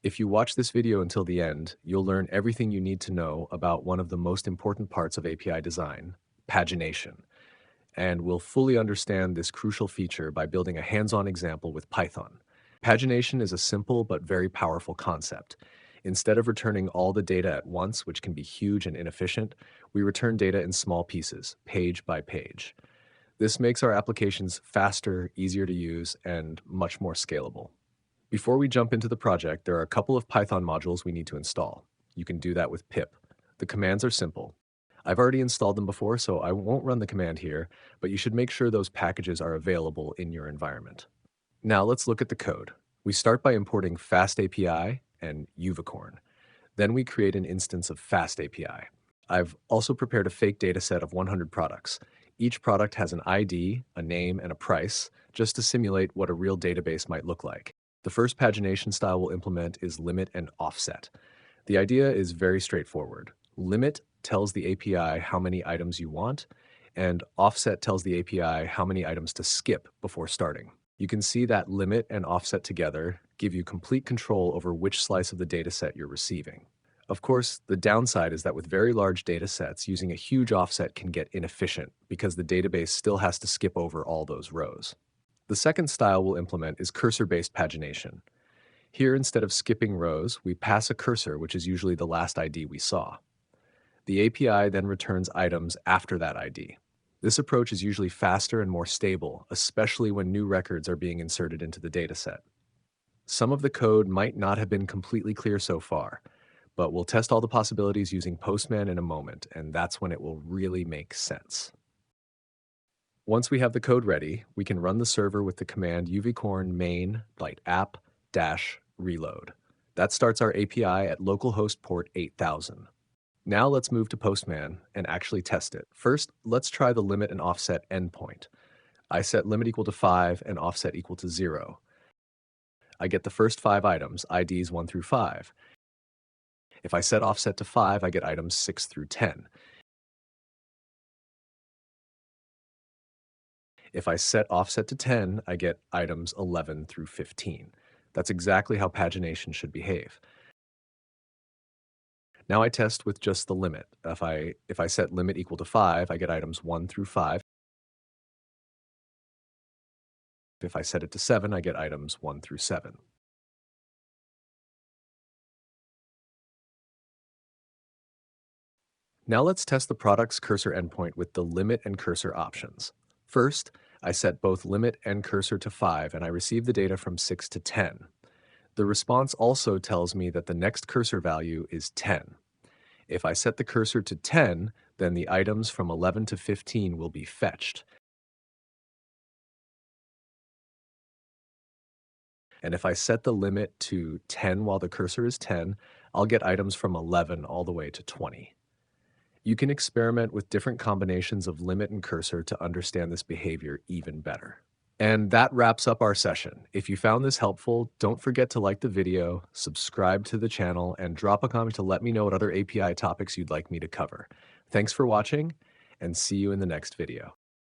If you watch this video until the end, you'll learn everything you need to know about one of the most important parts of API design, pagination. And we'll fully understand this crucial feature by building a hands-on example with Python. Pagination is a simple but very powerful concept. Instead of returning all the data at once, which can be huge and inefficient, we return data in small pieces, page by page. This makes our applications faster, easier to use, and much more scalable. Before we jump into the project, there are a couple of Python modules we need to install. You can do that with pip. The commands are simple. I've already installed them before, so I won't run the command here, but you should make sure those packages are available in your environment. Now let's look at the code. We start by importing FastAPI and Uvicorn. Then we create an instance of FastAPI. I've also prepared a fake dataset of 100 products. Each product has an ID, a name, and a price, just to simulate what a real database might look like. The first pagination style we'll implement is limit and offset. The idea is very straightforward. Limit tells the API how many items you want, and offset tells the API how many items to skip before starting. You can see that limit and offset together give you complete control over which slice of the dataset you're receiving. Of course, the downside is that with very large datasets, using a huge offset can get inefficient because the database still has to skip over all those rows. The second style we'll implement is cursor-based pagination. Here, instead of skipping rows, we pass a cursor, which is usually the last ID we saw. The API then returns items after that ID. This approach is usually faster and more stable, especially when new records are being inserted into the dataset. Some of the code might not have been completely clear so far, but we'll test all the possibilities using Postman in a moment, and that's when it will really make sense. Once we have the code ready, we can run the server with the command uvicorn main app-reload. That starts our API at localhost port 8000. Now let's move to Postman and actually test it. First, let's try the limit and offset endpoint. I set limit equal to 5 and offset equal to 0. I get the first 5 items, IDs 1 through 5. If I set offset to 5, I get items 6 through 10. If I set offset to 10, I get items 11 through 15. That's exactly how pagination should behave. Now I test with just the limit. If I set limit equal to 5, I get items 1 through 5. If I set it to 7, I get items 1 through 7. Now let's test the product's cursor endpoint with the limit and cursor options. First, I set both limit and cursor to 5, and I receive the data from 6 to 10. The response also tells me that the next cursor value is 10. If I set the cursor to 10, then the items from 11 to 15 will be fetched. And if I set the limit to 10 while the cursor is 10, I'll get items from 11 all the way to 20. You can experiment with different combinations of limit and cursor to understand this behavior even better. And that wraps up our session. If you found this helpful, don't forget to like the video, subscribe to the channel, and drop a comment to let me know what other API topics you'd like me to cover. Thanks for watching, and see you in the next video.